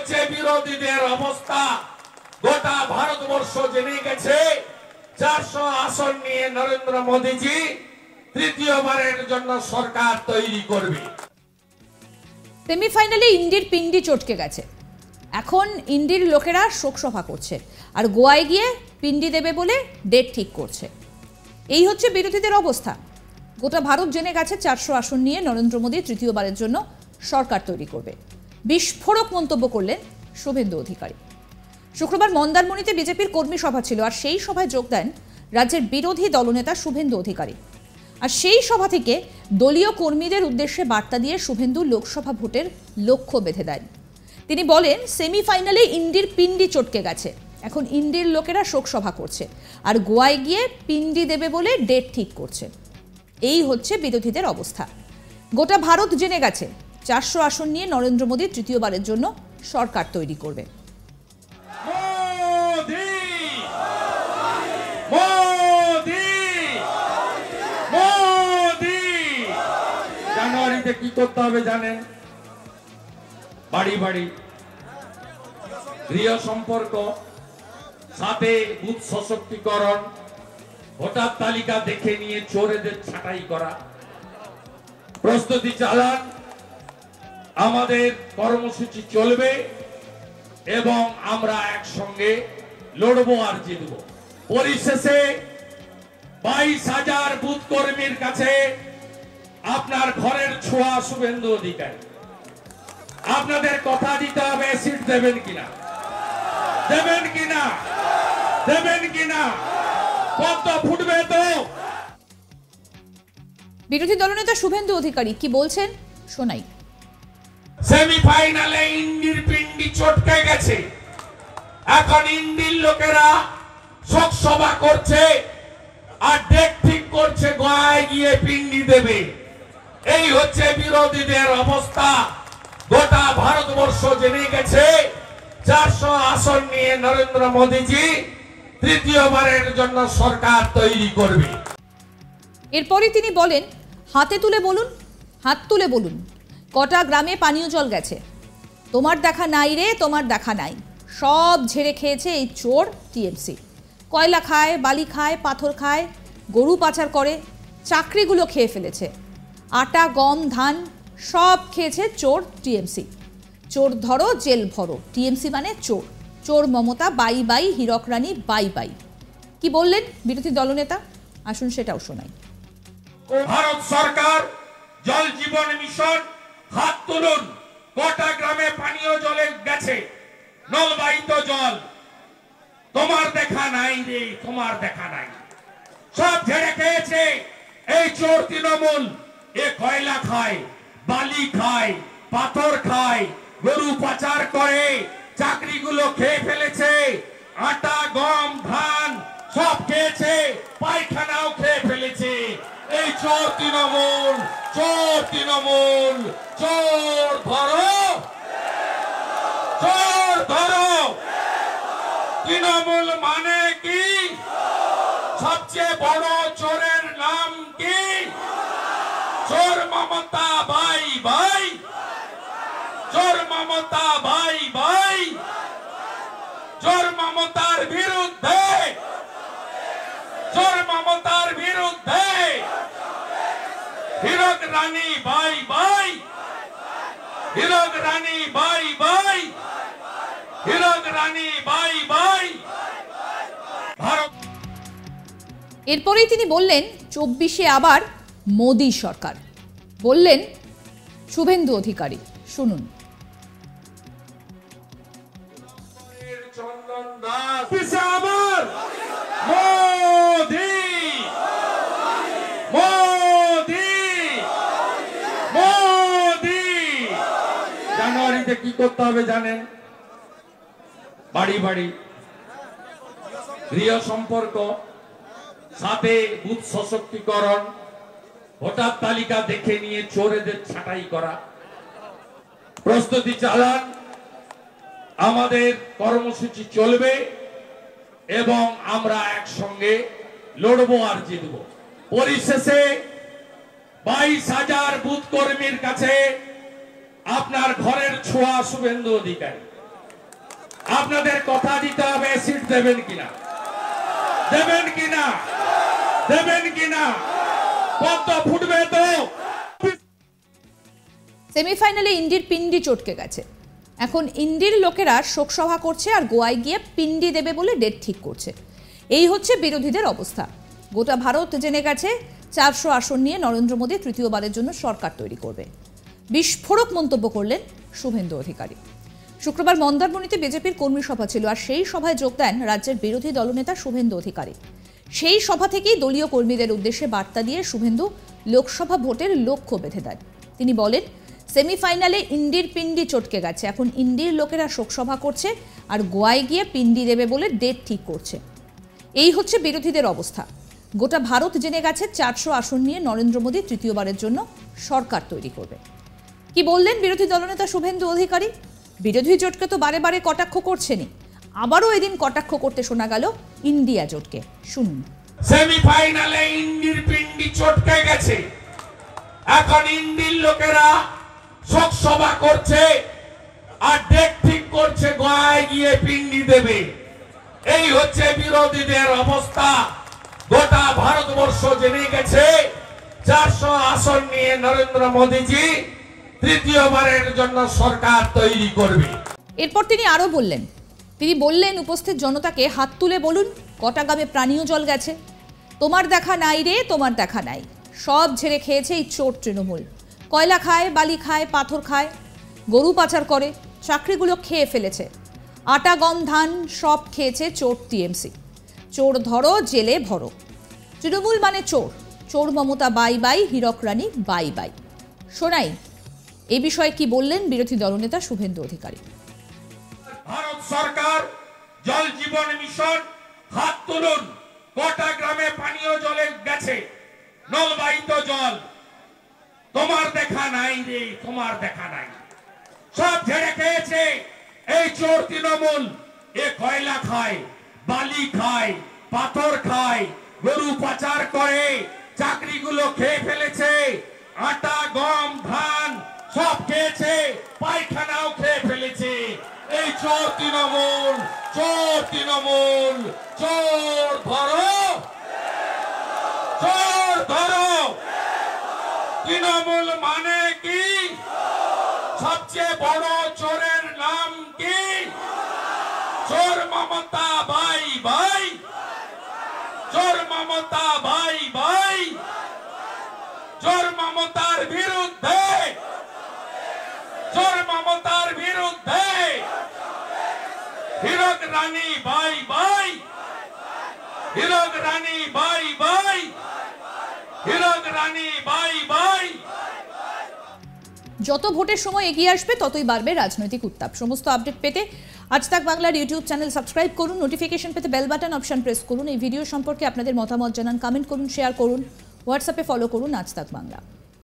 হচ্ছে বিরোধীদের অবস্থা। গোটা ভারতবর্ষ জেনে গেছে 400 আসন নিয়ে নরেন্দ্র মোদীজি তৃতীয়বারের জন্য সরকার তৈরি করবে। সেমিফাইনালে ইন্ডির পিন্ডি চটকে গেছে। এখন ইন্ডির লোকেরা শোকসভা করছে আর গোয়ায় গিয়ে পিন্ডি দেবে বলে ডেট ঠিক করছে। এই হচ্ছে বিরোধীদের অবস্থা। গোটা ভারত জেনে গেছে 400 আসন নিয়ে নরেন্দ্র মোদী তৃতীয়বারের জন্য সরকার তৈরি করবে। বিস্ফোরক মন্তব্য করলেন শুভেন্দু অধিকারী। শুক্রবার মন্দারমণিতে বিজেপির কর্মী সভা ছিল আর সেই সভায় যোগ দেন রাজ্যের বিরোধী দলনেতা শুভেন্দু অধিকারী। আর সেই সভা থেকে দলীয় কর্মীদের উদ্দেশ্যে বার্তা দিয়ে শুভেন্দু লোকসভা ভোটের লক্ষ্য বেঁধে দেন। তিনি বলেন, সেমিফাইনালে ইন্ডির পিন্ডি চটকে গেছে। এখন ইন্ডির লোকেরা শোকসভা করছে আর গোয়ায় গিয়ে পিন্ডি দেবে বলে ডেট ঠিক করছে। এই হচ্ছে বিরোধীদের অবস্থা। গোটা ভারত জেনে গেছে 400 আসন নিয়ে নরেন্দ্র মোদী তৃতীয়বারের জন্য সরকার তৈরি করবে। জানুয়ারিতে কি করতে হবে জানেন? বাড়ি বাড়ি গৃহ সম্পর্ক, সাথে বুথ সশক্তিকরণ, ভোটার তালিকা দেখে নিয়ে চোরেদের ছাঁটাই করা। প্রস্তুতি চালান, আমাদের কর্মসূচি চলবে এবং আমরা একসঙ্গে লড়বো আর জিতবো। পরিশেষে 22,000 বুথ কর্মীর কাছে আপনার ঘরের ছোঁয়া শুভেন্দু অধিকারী। আপনাদের কথা দিতে হবে, সিট দেবেন কিনা, দেবেন কিনা, দেবেন কিনা, কত ফুটবে তো। বিরোধী দলনেতা শুভেন্দু অধিকারী কি বলছেন শোনাই। সেমিফাইনালে ইন্ডির পিন্ডি চটকে গেছে। এখন ইন্ডির লোকেরা শোকসভা করছে আর ডেট ঠিক করছে গোয়ায় গিয়ে পিন্ডি দেবে। এই হচ্ছে বিরোধীদের অবস্থা। গোটা ভারতবর্ষ জেনে গেছে 400 আসন নিয়ে নরেন্দ্র মোদীজি তৃতীয়বারের জন্য সরকার তৈরি করবে। এরপরে তিনি বলেন, হাতে তুলে বলুন, হাত তুলে বলুন, কটা গ্রামে পানীয় জল গেছে? তোমার দেখা নাই রে, তোমার দেখা নাই। সব ঝেড়ে খেয়েছে এই চোর টিএমসি। কয়লা খায়, বালি খায়, পাথর খায়, গরু পাচার করে, চাকরিগুলো খেয়ে ফেলেছে। আটা, গম, ধান সব খেয়েছে চোর টিএমসি। চোর ধরো, জেল ভরো, টিএমসি মানে চোর। চোর মমতা বাই বাই, হীরক রানী বাই বাই। কি বললেন বিরোধী দলনেতা? আসুন সেটাও শোনাই। ভারত সরকার জল জীবন মিশন, হাত তুলুন, কটা গ্রামে পানীয় জলে গেছে, নলবাহিত জল। তোমার দেখা নাই রে, তোমার দেখা নাই। সব ঝেড়ে খেয়েছে এই চোর তৃণমূল। এ কয়লা খায়, বালি খায়, পাথর খায়, গরু পাচার করে, চাকরিগুলো খেয়ে ফেলেছে। আটা, গম, ধান সব খেয়েছে, পায়খানাও খেয়ে ফেলেছে। এই চোর তৃণমূল, চোর তৃণমূল, চোর ধরো, চোর ধরো। তৃণমূল মানে কি? সবচেয়ে বড় চোরের নাম কি? চোর মমতা বাই বাই, চোর মমতা বাই বাই, চোর মমতার বিরুদ্ধে, চোর মমতার বিরুদ্ধে। হীরক রানী বাই বাই, হীরক রানী বাই বাই, হীরক রানী বাই বাই। ভারত। এরপরেই তিনি বললেন, 24-এ আবার মোদী সরকার। বললেন শুভেন্দু অধিকারী, শুনুন। চন্দন দাস আবার মোদী, মোদী, মোদী। জানুয়ারিতে কি করতে হবে জানেন? বাড়ি বাড়ি গৃহ সম্পর্ক, সাথে বুথ সশক্তিকরণ, ভোটার তালিকা দেখে নিয়ে চোরেদের ছাঁটাই করা। প্রস্তুতি চালান, আমাদের কর্মসূচি চলবে এবং আমরা একসঙ্গে লড়বো আর জিতবো। পরিশেষে 22,000 বুথ কর্মীর কাছে আপনার ঘরের ছোঁয়া শুভেন্দু অধিকারী। আপনাদের কথা দিতে হবে, সিট দেবেন কিনা, দেবেন কিনা, দেবেন কিনা, কত ফুটবে তো। সেমিফাইনালে ইন্ডির পিন্ডি চটকে গেছে। এখন ইন্ডির লোকেরা শোকসভা করছে আর গোয়ায় গিয়ে পিন্ডি দেবে বলে ডেট ঠিক করছে। এই হচ্ছে বিরোধীদের অবস্থা। গোটা ভারত জেনে গেছে 400 আসন নিয়ে নরেন্দ্র মোদী তৃতীয়বারের জন্য সরকার তৈরি করবে। বিস্ফোরক মন্তব্য করলেন শুভেন্দু অধিকারী। শুক্রবার মন্দারমণিতে বিজেপির কর্মী সভা ছিল, আর সেই সভায় যোগ দেন রাজ্যের বিরোধী দলনেতা শুভেন্দু অধিকারী। সেই সভা থেকেই দলীয় কর্মীদের উদ্দেশ্যে বার্তা দিয়ে শুভেন্দু লোকসভা ভোটের লক্ষ্য বেঁধে দেন। তিনি বলেন, সেমিফাইনালে ইন্ডির পিন্ডি চটকে গেছে। এখন ইন্ডির লোকেরা শোকসভা করছে আর গোয়ায় গিয়ে পিন্ডি দেবে বলে ডেট ঠিক করছে। এই হচ্ছে বিরোধীদের অবস্থা। গোটা ভারত জেনে গেছে 400 আসন নিয়ে নরেন্দ্র মোদী তৃতীয়বারের জন্য সরকার তৈরি করবে। কি বললেন বিরোধী দলনেতা শুভেন্দু অধিকারী? বিরোধী জোটকে তো বারে বারে কটাক্ষ করছেনই, আবারও এদিন কটাক্ষ করতে শোনা গেল ইন্ডিয়া জোটকে। শুনুন। সেমিফাইনালে ইন্ডির পিন্ডি চটকে গেছে। এখন ইন্ডির লোকেরা শোক সভা করছে আর ডেট ঠিক করছে গোয়ায় গিয়ে পিন্ডি দেবে। এই হচ্ছে বিরোধীদের অবস্থা। গোটা ভারতবর্ষ জেনে গেছে 400 আসন নিয়ে নরেন্দ্র মোদীজি তৃতীয়বারের জন্য সরকার তৈরি করবে। এরপর তিনি আরো বললেন, উপস্থিত জনতাকে হাত তুলে বলুন কটা গ্রামে পানীয় জল গেছে। তোমার দেখা নাই রে, তোমার দেখা নাই। সব ঝেড়ে খেয়েছে এই চোর তৃণমূল। কয়লা খায়, বালি খায়, পাথর খায়, গরু পাচার করে, চাকরিগুলো খেয়ে ফেলেছে। আটা, গম, ধান সব খেয়েছে চোর টিএমসি। চোর ধরো, জেলে ভরো। তৃণমূল মানে চোর। চোর মমতা বাই বাই, হীরক রানী বাই বাই। শোনাই এই বিষয়ে কি বললেন বিরোধী দলনেতা শুভেন্দু অধিকারী। ভারত সরকার জল জীবন মিশন, হাত তুলুন। কটা গ্রামে পানীয় জলে গেছে, নলবাহিত জল। তোমার দেখা নাই রে, তোমার দেখা নাই। সব ঝেড়ে খেয়েছে এই চোর তৃণমূল। এ কয়লা খায়, বালি খায়, পাথর খায়, গরু পাচার করে, চাকরিগুলো খেয়ে ফেলেছে। আটা, গম, ধান সব খেয়েছে, পায়খানাও খেয়ে ফেলেছে। এই চোর তৃণমূল, চোর তৃণমূল। চোর ধরো, চোর ধরো। তৃণমূল মানে কি? সবচেয়ে বড় চোরের নাম কি? চোর মমতা বাই বাই, চোর মমতা বাই বাই। চোর মমতার বিরুদ্ধে, চোর মমতার বিরুদ্ধে। হীরক রানী বাই বাই, হীরক রানী বাই বাই, হীরক রানী বাই বাই। যত ভোটের সময় এগিয়ে আসবে ততই বাড়বে রাজনৈতিক উত্তাপ। সমস্ত আপডেট পেতে আজ তাক বাংলার ইউটিউব চ্যানেল সাবস্ক্রাইব করুন, নোটিফিকেশন পেতে বেল বাটন অপশন প্রেস করুন। এই ভিডিও সম্পর্কে আপনাদের মতামত জানান, কমেন্ট করুন, শেয়ার করুন, হোয়াটসঅ্যাপে ফলো করুন আজ তাক বাংলা।